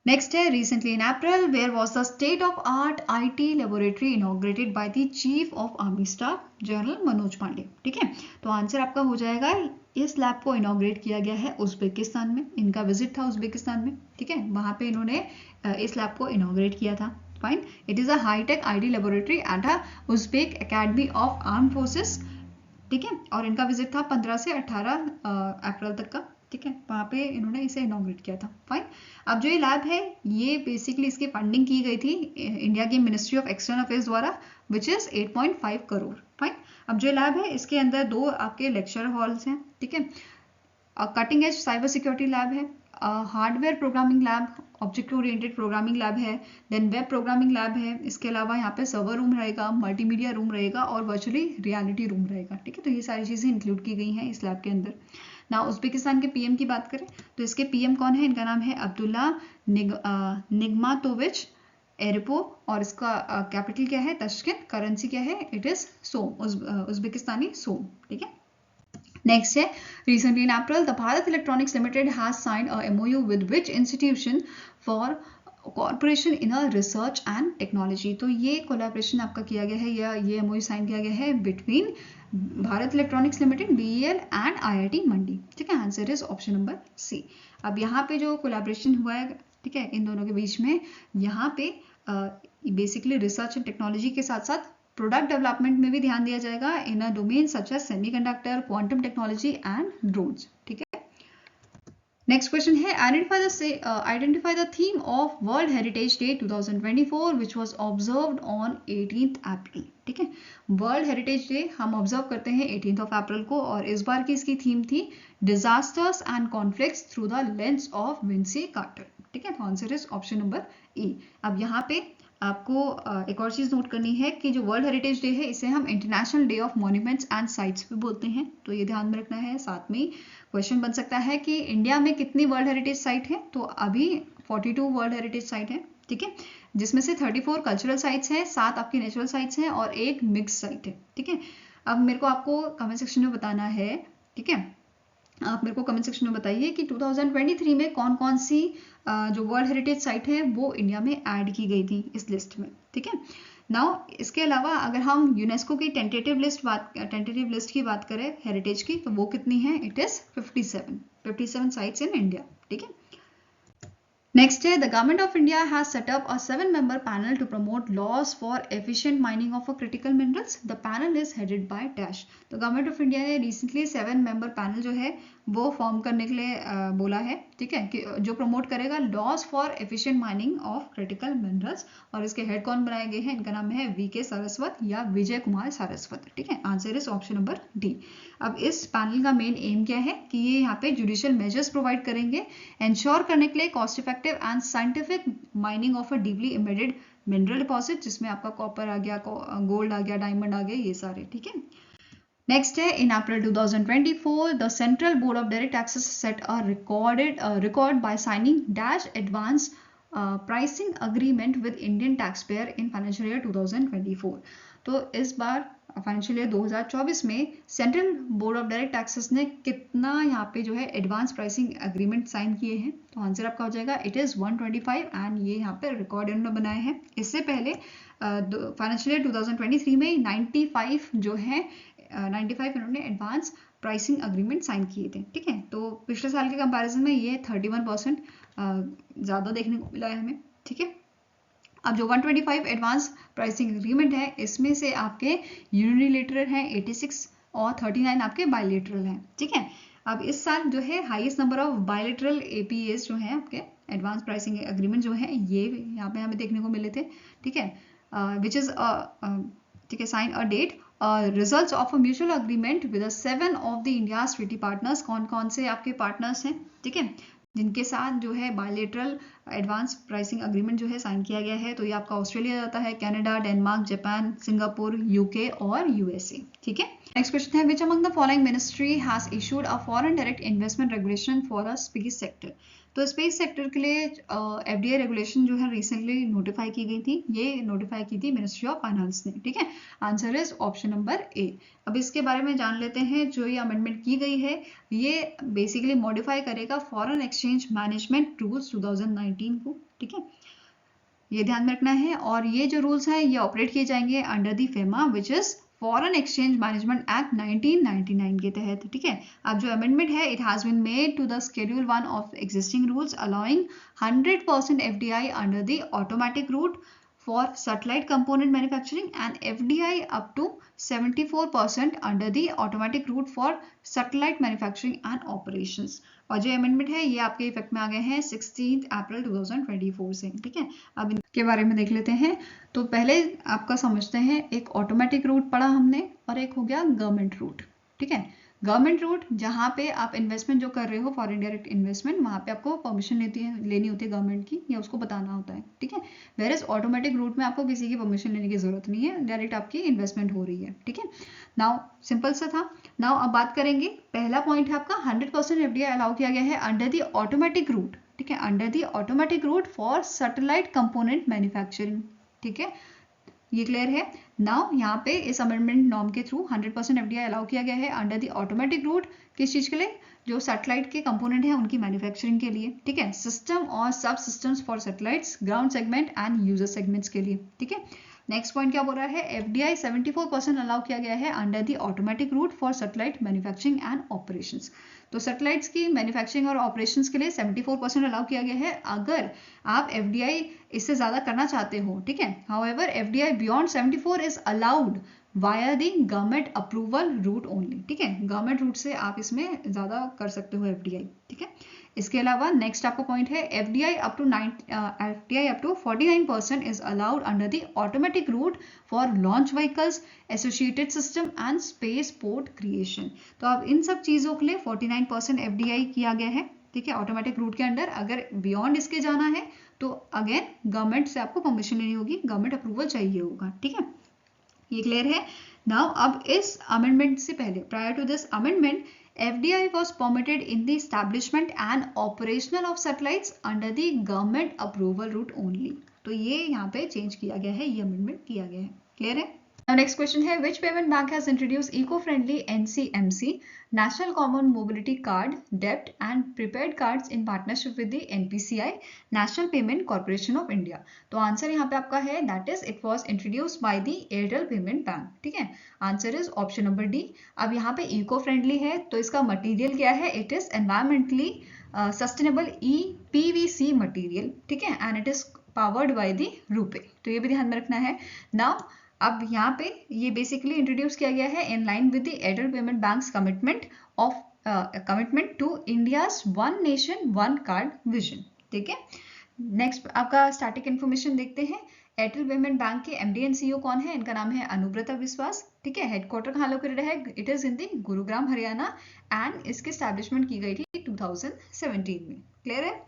नेक्स्ट है, recently in April where was the state of art IT laboratory inaugurated by the chief of army staff general Manoj Pande. ठीक है, तो आंसर आपका हो जाएगा, इस लैब को इनॉग्रेट किया गया है उज्बेकिस्तान में। इनका विजिट था उज्बेकिस्तान में। ठीक है, वहां पे इन्होंने इस लैब को इनॉग्रेट किया था। Fine, it is a high tech IT laboratory at a Uzbek academy of arm forces. ठीक है, और इनका विजिट था 15 से 18 अप्रैल तक का। ठीक है, वहां पे इन्होंने इसे इनॉग्रेट किया था। फाइन, अब जो ये लैब है, ये बेसिकली इसकी फंडिंग की गई थी इंडिया की मिनिस्ट्री ऑफ एक्सटर्नल अफेयर्स द्वारा, विच इज 8.5 करोड़। फाइन, अब जो लैब है इसके अंदर 2 आपके लेक्चर हॉल्स हैं। ठीक है, cutting edge cyber security lab है, hardware programming lab, object oriented programming lab है, देन वेब प्रोग्रामिंग लैब है। इसके अलावा यहाँ पे सर्वर रूम रहेगा, मल्टीमीडिया रूम रहेगा और वर्चुअली रियलिटी रूम रहेगा। ठीक है, तो ये सारी चीजें इंक्लूड की गई हैं इस लैब के अंदर। ना उज्बेकिस्तान के PM की बात करें तो इसके PM कौन है, इनका नाम है अब्दुल्ला निगमातोविच एरिपो, और इसका कैपिटल क्या है, तश्किंत। करेंसी क्या है, इट इज सोम, उज्बेकिस्तानी सोम। ठीक है, नेक्स्ट है, recently in April the Bharat Electronics Limited has signed a MOU with which institution for cooperation in a research and technology। तो ये कोलैबोरेशन आपका किया गया है, या ये MOU साइन किया गया है between Bharat electronics limited BEL and IIT मंडी। ठीक है, answer is option number C। अब यहाँ पे जो कोलैबोरेशन हुआ है, ठीक है, इन दोनों के बीच में, यहाँ पे बेसिकली रिसर्च एंड टेक्नोलॉजी के साथ साथ प्रोडक्ट डेवलपमेंट में भी ध्यान दिया जाएगा in a domain such as semiconductor, quantum technology and drones. ठीक है, नेक्स्ट क्वेश्चन है, identify the theme of world heritage day 2024 which was observed on 18th April. ठीक है, वर्ल्ड हेरिटेज डे हम ऑब्जर्व करते हैं 18th अप्रैल को, और इस बार की इसकी थीम थी disasters and conflicts through the lens of Vinci Carter. ठीक है, तो answer is option number E। अब यहाँ पे आपको एक और चीज नोट करनी है कि जो वर्ल्ड हेरिटेज डे है, इसे हम international day of monuments and sites भी बोलते हैं, तो ये ध्यान में रखना है। साथ में क्वेश्चन बन सकता है कि इंडिया में कितनी वर्ल्ड हेरिटेज साइट है, तो अभी 42 वर्ल्ड हेरिटेज साइट है। ठीक है, जिसमें से 34 कल्चरल साइट्स हैं, 7 आपकी नेचुरल साइट्स हैं और 1 मिक्स साइट है। ठीक है, अब मेरे को आपको कमेंट सेक्शन में बताना है। ठीक है, आप मेरे को कमेंट सेक्शन में बताइए कि 2023 में कौन कौन सी जो वर्ल्ड हेरिटेज साइट है वो इंडिया में ऐड की गई थी इस लिस्ट में। ठीक है, नाउ इसके अलावा अगर हम यूनेस्को की टेंटेटिव लिस्ट की बात करें हेरिटेज की, तो वो कितनी है, it is 57 sites in India. ठीक है, नेक्स्ट है, the government of India has set up a 7-member panel to promote laws for efficient mining of a critical minerals. The panel is headed by dash. तो गवर्नमेंट ऑफ इंडिया ने रिसेंटली 7-member पैनल जो है वो फॉर्म करने के लिए बोला है। ठीक है, कि जो प्रमोट करेगा laws for efficient mining of critical minerals, और इसके हेड कौन बनाए गए हैं, इनका नाम है VK सारस्वत या विजय कुमार सारस्वत। ठीक है, answer is option number D। अब इस पैनल का मेन एम क्या है कि ये यहाँ पे जुडिशियल मेजर्स प्रोवाइड करेंगे इंश्योर करने के लिए cost effective and scientific mining of a deeply embedded mineral deposit, जिसमें आपका कॉपर आ गया, गोल्ड आ गया, डायमंड आ गया, ये सारे। ठीक है, नेक्स्ट है, in April 2024 the central board of direct taxes set a record by signing dash advance pricing agreement with Indian tax payer in financial year 2024। तो इस बार फाइनेंशियल ईयर 2024 में central board of direct taxes ने कितना यहाँ पे जो है एडवांस प्राइसिंग अग्रीमेंट साइन किए हैं, तो आंसर आपका हो जाएगा इट इज 125, एंड ये यहाँ पे रिकॉर्ड इन्होंने बनाए हैं। इससे पहले फाइनेंशियल ईयर 2023 में 95 जो है 95 इन्होंने एडवांस प्राइसिंग अग्रीमेंट साइन किए थे। ठीक है, तो पिछले साल के कंपैरिजन में ये 31% ज़्यादा देखने को मिला है हमें। ठीक है, अब जो 125 एडवांस प्राइसिंग अग्रीमेंट है, इसमें से आपके यूनिलेटरल हैं 86 और 39 आपके बायलेटरल हैं। ठीक है, अब इस साल जो है highest number of bilateral APAs जो हैं आपके एडवांस प्राइसिंग एग्रीमेंट जो है, ये यहाँ पे हमें देखने को मिले थे। ठीक है, विच इज ठीक है, sign a date results of a mutual agreement with 7 of the India's treaty partners. कौन कौन से आपके पार्टनर्स हैं, ठीक है, जिनके साथ जो है बायलेटरल एडवांस प्राइसिंग अग्रीमेंट जो है साइन किया गया है, तो ये आपका ऑस्ट्रेलिया जाता है, Canada, Denmark, Japan, Singapore, UK और USA। ठीक है, नेक्स्ट क्वेश्चन है, which among the following ministry has issued a foreign direct investment regulation for a space sector. तो स्पेस सेक्टर के लिए एफडीआई रेगुलेशन जो है रिसेंटली नोटिफाई की गई थी, ये नोटिफाई की थी मिनिस्ट्री ऑफ फाइनेंस ने, ठीक है। आंसर इज ऑप्शन नंबर ए। अब इसके बारे में जान लेते हैं, जो ये अमेंडमेंट की गई है ये बेसिकली मॉडिफाई करेगा फॉरेन एक्सचेंज मैनेजमेंट रूल्स 2019 को, ठीक है, ये ध्यान में रखना है। और ये जो रूल्स हैं ये ऑपरेट किए जाएंगे under the FEMA which is Foreign Exchange Management Act 1999 के तहत, ठीक है। अब जो अमेंडमेंट है it has been made to the schedule 1 of existing rules allowing 100% FDI under the automatic route for satellite component manufacturing and FDI up to 74% under the automatic route for satellite manufacturing and operations। और जो अमेंडमेंट है ये आपके इफेक्ट में आ गए हैं 16 अप्रैल 2024 से, ठीक है। अब इनके बारे में देख लेते हैं। तो पहले आपका समझते हैं, एक ऑटोमेटिक रूट पढ़ा हमने और एक हो गया गवर्नमेंट रूट, ठीक है। गवर्नमेंट रूट जहाँ पे आप इन्वेस्टमेंट जो कर रहे हो फॉरेन डायरेक्ट इन्वेस्टमेंट, वहाँ पे आपको परमिशन लेनी होती है गवर्नमेंट की, या उसको बताना होता है, ठीक है। वेयर इज ऑटोमेटिक रूट में आपको किसी की परमिशन लेने की जरूरत नहीं है, डायरेक्ट आपकी इन्वेस्टमेंट हो रही है, ठीक है। नाउ सिंपल सा था। नाउ अब बात करेंगे, पहला पॉइंट है आपका 100% एफडीआई अलाउ किया गया है अंडर द ऑटोमेटिक रूट, ठीक है, under the automatic route for satellite component manufacturing, ठीक है, ये क्लियर है। नाउ यहाँ पे इस अमेंडमेंट नॉर्म के थ्रू 100% एफडीआई अलाउ किया गया है अंडर द ऑटोमेटिक रूट, किस चीज के लिए, जो सैटेलाइट के कंपोनेंट है उनकी मैन्युफैक्चरिंग के लिए, ठीक है, सिस्टम और सब systems for satellites, ground segment and user segments के लिए, ठीक है। नेक्स्ट पॉइंट क्या बोल रहा है, एफडीआई 74% अलाउ किया गया है under the automatic route for satellite manufacturing and operations. तो सैटेलाइट्स की मैन्युफैक्चरिंग और ऑपरेशंस के लिए 74% अलाउ किया गया है, अगर आप एफडीआई इससे ज्यादा करना चाहते हो, ठीक है। However FDI beyond 74 is allowed via the government approval route only, ठीक है, गवर्नमेंट रूट से आप इसमें ज्यादा कर सकते हो एफडीआई, ठीक है। इसके अलावा नेक्स्ट आपका पॉइंट है, FDI up to 49% is allowed under the automatic route for launch vehicles, associated system and space port creation. तो अब इन सब चीजों के लिए 49% एफडीआई किया गया है, ठीक है, ऑटोमेटिक रूट के अंडर। अगर बियॉन्ड इसके जाना है तो अगेन गवर्नमेंट से आपको परमिशन लेनी होगी, गवर्नमेंट अप्रूवल चाहिए होगा, ठीक है, ये क्लियर है। नाउ अब इस अमेंडमेंट से पहले, prior to this amendment, FDI was permitted in the establishment and operational of satellites under the government approval route only। तो ये यहाँ पे चेंज किया गया है, ये अमेंडमेंट किया गया है, क्लियर है। Now next question है, which payment bank has introduced eco-friendly NCMC National Common Mobility Card, Debt and Prepaid Cards in partnership with the NPCI National Payment Corporation of India। तो आंसर यहाँ पे आपका है that is it was introduced by the Airtel Payment Bank, ठीक है। Answer is option number D. अब यहाँ पे इको फ्रेंडली है तो इसका मटेरियल क्या है, it is environmentally sustainable EPVC material, ठीक है, and it is powered by the RuPay, तो ये भी ध्यान में रखना है। नाउ अब यहाँ पे ये बेसिकली इंट्रोड्यूस किया गया है in line with the Airtel payment bank's commitment to India's one nation one card vision, ठीक है। नेक्स्ट आपका स्टैटिक इन्फॉर्मेशन देखते हैं। एयरटेल पेमेंट बैंक के MD एंड CEO कौन है, इनका नाम है अनुव्रता विश्वास, ठीक है। हेडक्वार्टर कहाँ लोकेटेड है, it is in the Gurugram Haryana, and इसकी एस्टैब्लिशमेंट की गई थी 2017 में, क्लियर है।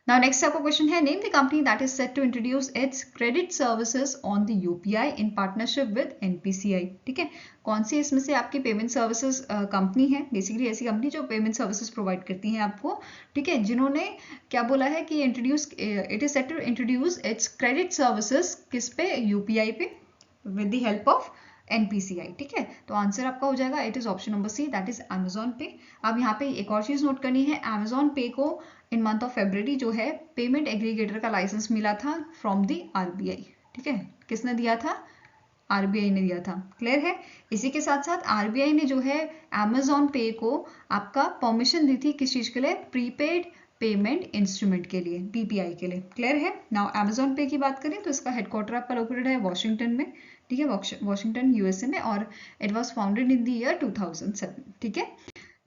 Now next आपका क्वेश्चन है, name the company that is set to introduce its credit services on the UPI in partnership with NPCI, ठीक है। कौन सी इसमें से आपकी पेमेंट सर्विसेज कंपनी है, बेसिकली ऐसी कंपनी जो पेमेंट सर्विसेज प्रोवाइड करती हैं आपको, ठीक है, जिन्होंने क्या बोला है कि it is set to introduce its credit services किस पे, UPI पे with the help of NPCI, ठीक है। तो आंसर आपका हो जाएगा it is option number C, that is Amazon pay. अब यहाँ पे एक और चीज नोट करनी है, Amazon पे को इन मंथ ऑफ February जो है पेमेंट एग्रीगेटर का लाइसेंस मिला था फ्रॉम द RBI, ठीक है। किसने दिया था, RBI ने दिया था, क्लियर है। इसी के साथ साथ RBI ने जो है Amazon पे को आपका परमिशन दी थी किस चीज के लिए, प्रीपेड पेमेंट इंस्ट्रूमेंट के लिए, PPI के लिए, क्लियर है। नाउ Amazon पे की बात करें तो इसका हेडक्वार्टर आपका लोकेटेड है वॉशिंगटन में, ठीक है, वॉशिंगटन USA में, और it was founded in the year 2007, ठीक है।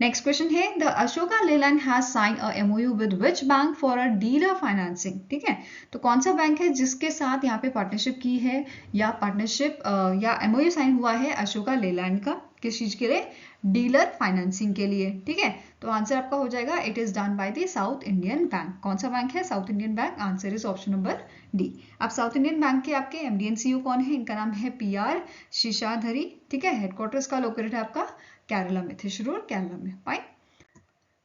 नेक्स्ट क्वेश्चन है, the Ashok Leyland has sign a MOU with which bank for a dealer financing, ठीक है। तो कौन सा बैंक है जिसके साथ यहाँ पे पार्टनरशिप की है, या पार्टनरशिप या MOU साइन हुआ है अशोका लेलैंड का, किस चीज के लिए, डीलर फाइनेंसिंग के लिए, ठीक है। तो आंसर आपका हो जाएगा it is done by the south Indian bank. कौन सा बैंक है, south Indian bank, answer is option number D. अब साउथ इंडियन बैंक के आपके MD एंड CEO कौन है, इनका नाम है PR शेषाधरी, ठीक है। हेडक्वार्टर्स का लोकेटेड है आपका केरला में, थिरुर केरला में, फाइन।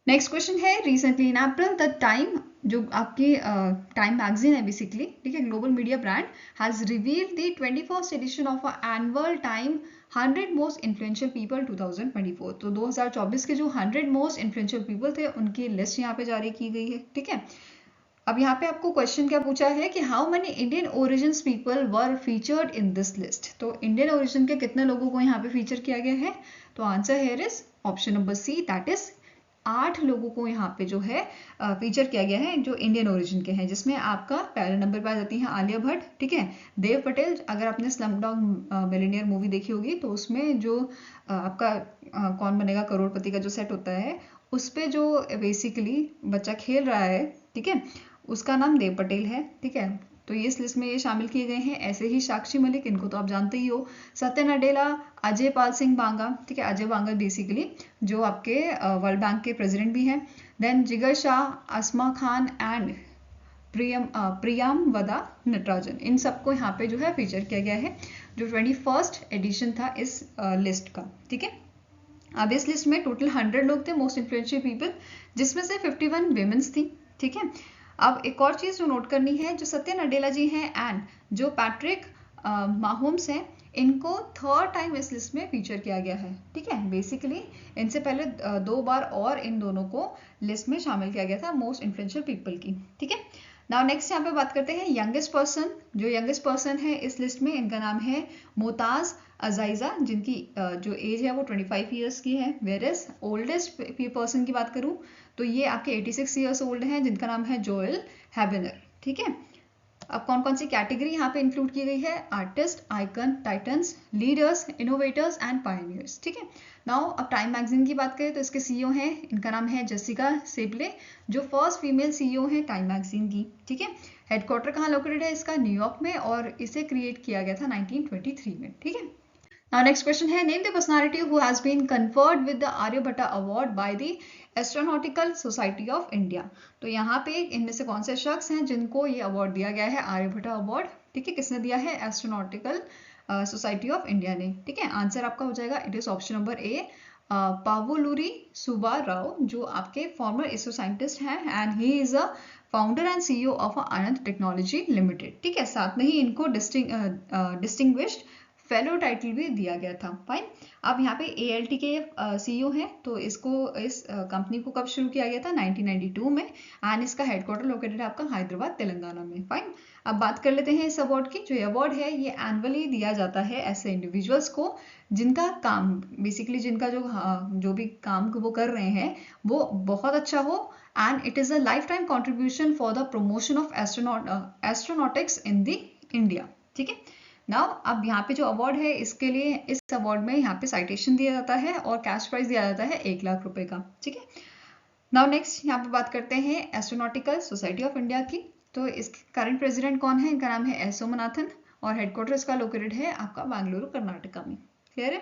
नेक्स्ट क्वेश्चन है, recently in April the time, जो आपकी टाइम मैगजीन है बेसिकली, ठीक है, global media brand, has revealed the 21st edition of annual Time 100 most influential people 2024। तो 2024 के जो 100 मोस्ट इन्फ्लुएंशियल पीपल थे उनकी लिस्ट यहाँ पे जारी की गई है, ठीक है। अब यहाँ पे आपको क्वेश्चन क्या पूछा है कि how many Indian origin people were featured in this list. तो इंडियन ओरिजिन के कितने लोगों को यहाँ पे फीचर किया गया है, तो answer here is option number C, that is 8 लोगों को यहाँ पे जो है फीचर किया गया है जो इंडियन ओरिजिन के हैं, जिसमें आपका पहले नंबर पर आ जाती है आलिया भट्ट, ठीक है, देव पटेल। अगर आपने स्लमडॉग मिलियनेयर मूवी देखी होगी तो उसमें जो आपका कौन बनेगा करोड़पति का जो सेट होता है उस पे जो बेसिकली बच्चा खेल रहा है, ठीक है, उसका नाम देव पटेल है, ठीक है। तो ये इस लिस्ट में ये शामिल किए गए हैं। ऐसे ही साक्षी मलिक, इनको तो आप जानते ही हो, सत्य नडेला, अजय पाल सिंह बांगा, ठीक है, अजय बांगा बेसिकली जो आपके वर्ल्ड बैंक के प्रेसिडेंट भी हैं। देन जिगर शाह, असमा खान एंड प्रियम वदा नटराजन, इन सबको यहाँ पे जो है फीचर किया गया है जो 21st एडिशन था इस लिस्ट का, ठीक है। अब इस लिस्ट में टोटल 100 लोग थे मोस्ट इन्फ्लुएंशियल पीपल, जिसमें से 51 विमेंस थी, ठीक है। अब एक और चीज जो नोट करनी है, जो सत्य नडेला जी हैं एंड जो पैट्रिक माहोम्स हैं, इनको 3rd टाइम इस लिस्ट में फीचर किया गया है, ठीक है। बेसिकली इनसे पहले 2 बार और इन दोनों को लिस्ट में शामिल किया गया था मोस्ट इन्फ्लुएंशियल पीपल की, ठीक है। नाउ नेक्स्ट यहाँ पे बात करते हैं यंगेस्ट पर्सन। जो यंगेस्ट पर्सन है इस लिस्ट में, इनका नाम है मोताज अजाइजा, जिनकी जो एज है वो 25 ईयर्स की है। वेयर एज ओल्डेस्ट पर्सन की बात करूं तो ये आपके 86 ईयर्स ओल्ड हैं, जिनका नाम है जोएल हैबेनर, ठीक है। अब कौन कौन सी कैटेगरी यहाँ पे इंक्लूड की गई है, artist, icon, titans, leaders, innovators and pioneers, ठीक है। नाउ अब टाइम मैगजीन की बात करें तो इसके सीईओ हैं, इनका नाम है जेसिका सेबले, जो फर्स्ट फीमेल सीईओ है टाइम मैगजीन की, ठीक है। हेडक्वार्टर कहाँ लोकेटेड है इसका, न्यूयॉर्क में, और इसे क्रिएट किया गया था 1923 में, ठीक है। Now next question है, name the personality who has been conferred with the Aryabhatta Award by the Astronautical Society of India। तो यहाँ पे इनमें से कौन से शख्स हैं जिनको ये अवार्ड दिया गया है, आर्यभट्टा अवार्ड, ठीक है, किसने दिया है, एस्ट्रोनॉटिकल सोसाइटी ऑफ इंडिया ने, ठीक है। आंसर आपका हो जाएगा, it is option number A, Pavuluri Subba Rao, जो आपके फॉर्मर इसरो साइंटिस्ट हैं and he is a founder and CEO of Ananth technology limited, ठीक है। साथ में ही इनको डिस्टिंग्विश्ड फेलो टाइटल भी दिया गया था, फाइन। अब यहाँ पे ALT के सीईओ हैं, तो इसको इस कंपनी को कब शुरू किया गया था, 1992 में, एंड इसका हेडक्वार्टर लोकेटेड है आपका हैदराबाद तेलंगाना में, फाइन। अब बात कर लेते हैं इस अवार्ड की। जो अवार्ड है ये एनुअली दिया जाता है ऐसे इंडिविजुअल्स को जिनका काम बेसिकली जिनका जो भी काम वो कर रहे हैं वो बहुत अच्छा हो, and it is a life time contribution for the promotion of astronautics in the India, ठीक है। नाउ अब यहाँ पे जो अवार्ड है इसके लिए इस अवार्ड में यहाँ पे साइटेशन दिया जाता है और कैश प्राइज दिया जाता है 1 लाख रुपए का, ठीक है। नाउ नेक्स्ट यहाँ पे बात करते हैं एस्ट्रोनॉटिकल सोसाइटी ऑफ इंडिया की। तो इसके करंट प्रेसिडेंट कौन है, इनका नाम है एस सोमनाथन, और हेडक्वार्टर इसका लोकेटेड है आपका बेंगलुरु कर्नाटका में, क्लियर है।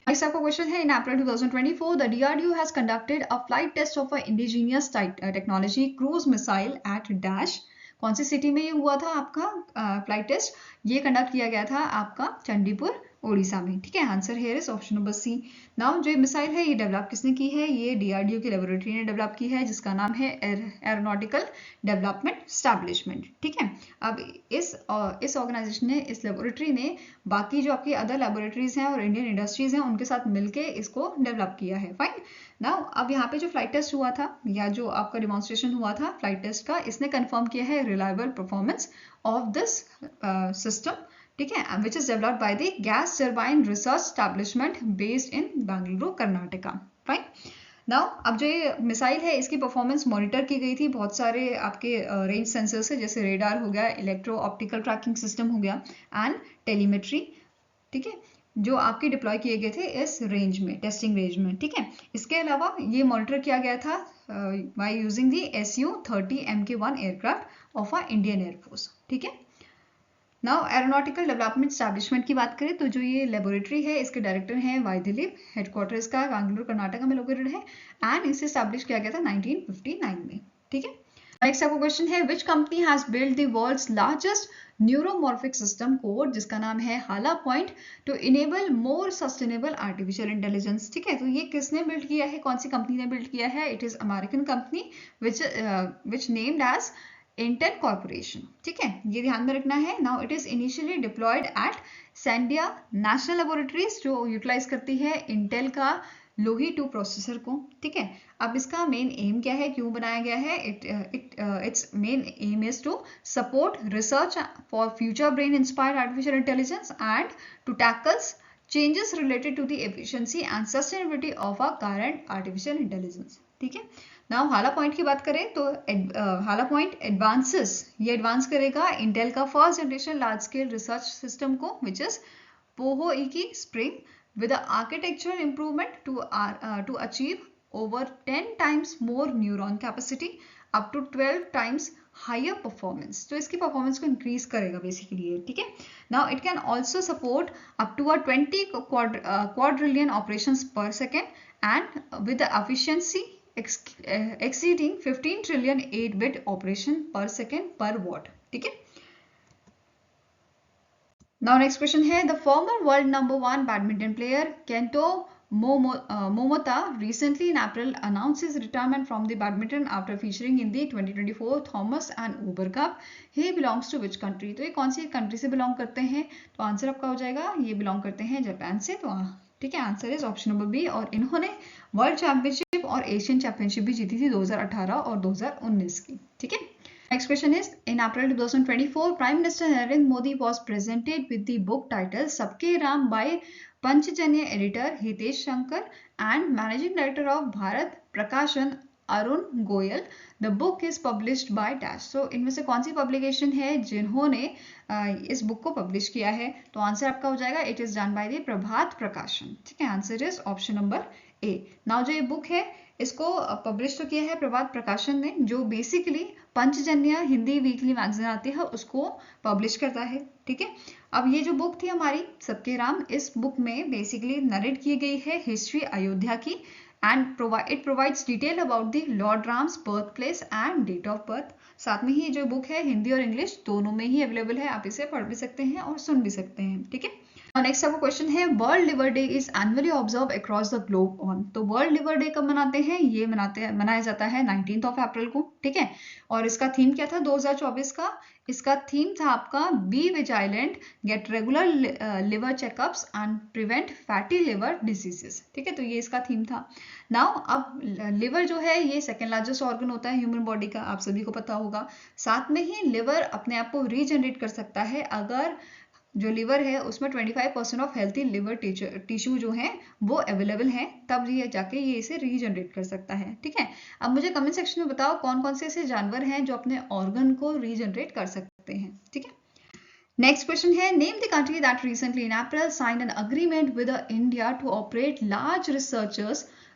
नेक्स्ट आपका क्वेश्चन है, in April 2024 the DRDO has conducted a flight test of a indigenous technology cruise missile at dash. कौन सी सिटी में ये हुआ था आपका फ्लाइट टेस्ट, ये कंडक्ट किया गया था आपका चंडीपुर ओडिशा में, ठीक है। Answer here is option number C. Now जो मिसाइल है ये डेवलप किसने की है, ये DRDO की लेबोरेटरी ने डेवलप की है, जिसका नाम है एरोनॉटिकल डेवलपमेंट एस्टैब्लिशमेंट, ठीक है। अब इस ऑर्गेनाइजेशन ने, इस लेबोरेटरी ने बाकी जो आपकी अदर लेबोरेटरीज हैं और इंडियन इंडस्ट्रीज हैं उनके साथ मिलके इसको डेवलप किया है, फाइन। नाउ अब यहाँ पे जो फ्लाइट टेस्ट हुआ था या जो आपका डिमॉन्स्ट्रेशन हुआ था फ्लाइट टेस्ट का, इसने कंफर्म किया है reliable performance of this system, ठीक है, which is developed by the gas turbine research establishment based in Bengaluru Karnataka, fine. Now अब जो ये मिसाइल है इसकी परफॉर्मेंस मॉनिटर की गई थी बहुत सारे आपके रेंज सेंसर से, जैसे रेडार हो गया, इलेक्ट्रो ऑप्टिकल ट्रैकिंग सिस्टम हो गया एंड टेलीमेट्री, ठीक है, जो आपके डिप्लॉय किए गए थे इस रेंज में, टेस्टिंग रेंज में, ठीक है। इसके अलावा ये मॉनिटर किया गया था by using the Su-30 Mk-1 aircraft of a Indian air force, ठीक है। नाउ एरोनॉटिकल डेवलपमेंट एस्टैब्लिशमेंट की बात करें तो जो ये लेबोरेटरी है इसके डायरेक्टर हैं वाई दिलीप, हेडक्वार्टर इसका बेंगलुरु कर्नाटका में लोकेटेड है, एंड इसे एस्टैब्लिश किया गया था 1959 में, ठीक है। नेक्स्ट आपको क्वेश्चन है which company has build the world's largest neuromorphic system code जिसका नाम है Hala Point to enable more sustainable artificial intelligence. ठीक है, तो ये किसने बिल्ड किया है, कौन सी कंपनी ने बिल्ड किया है? It is American company which named as Intel Corporation. ठीक है, ये ध्यान में रखना है। Now it is initially deployed at Sandia National Laboratories जो यूटिलाइज करती है इंटेल का लोही 2 प्रोसेसर को। ठीक है, अब इसका मेन एम क्या है, क्यों बनाया गया है? Its main aim is to support research for future brain inspired artificial intelligence and to tackles changes related to the efficiency and sustainability of our current artificial intelligence। ठीक है, नाउ हाला पॉइंट की बात करें तो हाला पॉइंट एडवांसेस, ये एडवांस करेगा इंटेल का first generation large scale research system को which is Pohoiki spring with the architectural improvement to achieve over 10 times more neuron capacity up to 12 times higher performance। तो इसकी परफॉर्मेंस को इंक्रीज करेगा बेसिकली ये। ठीक है, now it can also support up to 20 quadrillion operations per second and with the efficiency exceeding 15 trillion 8-bit operation per second per watt। ठीक है, now next question है the former world #1 badminton player Kento Momota recently in April announced his retirement from the badminton after featuring in the 2024 Thomas and Uber Cup। he belongs to which country? तो ये कौन सी कंट्री से बिलोंग करते हैं? तो आंसर आपका हो जाएगा ये बिलोंग करते हैं जापान से। तो ठीक है, answer is option number B. और इन्होंने वर्ल्ड चैंपियनशिप और एशियन चैंपियनशिप भी जीती थी 2018 और 2019 की। ठीक है, next question is in April 2024 Prime Minister Narendra Modi was presented with the book title Sabke Ram by Panchjanya editor Hitesh Shankar and managing director of Bharat Prakashan Arun Goyal. The book is published by dash. So इनमें से कौन सी पब्लिकेशन है जिन्होंने इस बुक को पब्लिश किया है? तो आंसर आपका हो जाएगा it is done by the Prabhat Prakashan. ठीक है, answer is option number A. Now जो ये बुक है इसको पब्लिश तो किया है प्रभात प्रकाशन ने, जो basically Panchajanya Hindi weekly magazine आती है उसको पब्लिश करता है। ठीक है, अब ये जो बुक थी हमारी सबके राम, इस बुक में बेसिकली नरेट की गई है हिस्ट्री अयोध्या की and it provides detail about the Lord Ram's birthplace and date of birth। साथ में ही जो बुक है हिंदी और इंग्लिश दोनों में ही अवेलेबल है, आप इसे पढ़ भी सकते हैं और सुन भी सकते हैं। ठीक है, नेक्स्ट आपको क्वेश्चन है world liver day is annually observe across the globe on. तो वर्ल्ड लिवर डे कब मनाते हैं? ये मनाया जाता है 19 अप्रैल को। ठीक है, और इसका थीम क्या था 2024 का? इसका थीम था आपका be vigilant, get regular liver checkups and prevent fatty liver diseases. ठीक है, तो ये इसका थीम था। नाउ अब लिवर जो है ये सेकेंड लार्जेस्ट ऑर्गन होता है ह्यूमन बॉडी का, आप सभी को पता होगा। साथ में ही लिवर अपने आप को रीजनरेट कर सकता है अगर जो लिवर है उसमें 25% ऑफ हेल्थी लिवर टिश्यू जो है वो अवेलेबल है, तब ये जाके ये इसे रीजनरेट कर सकता है। ठीक है, अब मुझे कमेंट सेक्शन में बताओ कौन कौन से ऐसे जानवर हैं जो अपने ऑर्गन को रीजनरेट कर सकते हैं। ठीक है, नेक्स्ट क्वेश्चन है name the country that recently in April signed an agreement with India to operate large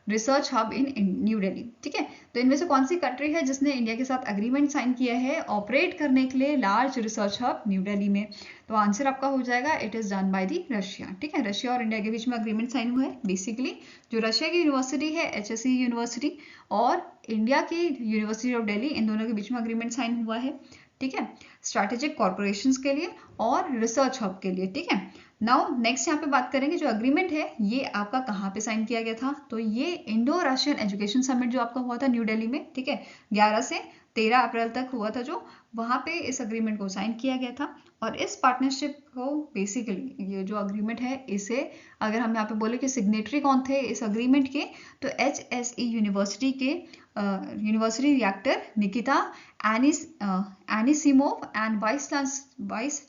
research hub in New Delhi. ठीक है, तो इनमें से कौन सी कंट्री है जिसने इंडिया के साथ अग्रीमेंट साइन किया है ऑपरेट करने के लिए large research hub new Delhi में? तो आंसर आपका हो जाएगा it is done by the Russia. ठीक है, रशिया और इंडिया के बीच में अग्रीमेंट साइन हुआ है। बेसिकली जो रशिया की यूनिवर्सिटी है HSE यूनिवर्सिटी और इंडिया की यूनिवर्सिटी ऑफ दिल्ली, इन दोनों के बीच में अग्रीमेंट साइन हुआ है। ठीक है, स्ट्रैटेजिक कॉर्पोरेशंस के लिए और रिसर्च हब के लिए। ठीक है, नाउ नेक्स्ट यहाँ पे बात करेंगे जो अग्रीमेंट है ये आपका कहाँ पे साइन किया गया था? तो ये इंडो रशियन एजुकेशन समिट जो आपका हुआ था न्यू दिल्ली में। ठीक है, 11 से 13 अप्रैल तक हुआ था, जो वहां पे इस अग्रीमेंट को साइन किया गया था। और इस पार्टनरशिप को बेसिकली ये जो अग्रीमेंट है इसे अगर हम यहाँ पे बोले कि सिग्नेटरी कौन थे इस अग्रीमेंट के, तो HSE यूनिवर्सिटी के university rector Nikita Anisimov and vice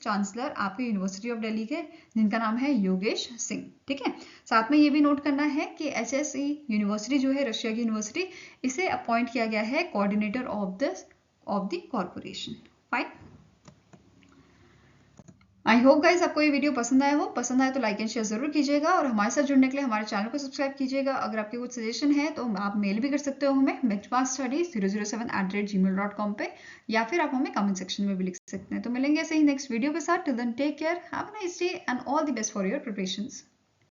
chancellor आपके यूनिवर्सिटी ऑफ दिल्ली के, जिनका नाम है योगेश सिंह। ठीक है, साथ में ये भी नोट करना है कि HSE यूनिवर्सिटी जो है रशिया की यूनिवर्सिटी, इसे अपॉइंट किया गया है coordinator of the corporation. Fine, I hope guys आपको ये वीडियो पसंद आया हो। पसंद आए तो लाइक एंड शेयर जरूर कीजिएगा और हमारे साथ जुड़ने के लिए हमारे चैनल को सब्सक्राइब कीजिएगा। अगर आपके कुछ सजेशन है तो आप मेल भी कर सकते हो हमें benchmarkstudy007@gmail.com पे, या फिर आप हमें कमेंट सेक्शन में भी लिख सकते हैं। तो मिलेंगे ऐसे ही नेक्स्ट वीडियो के साथ। Till then take care, have a nice day and all the best for your preparations.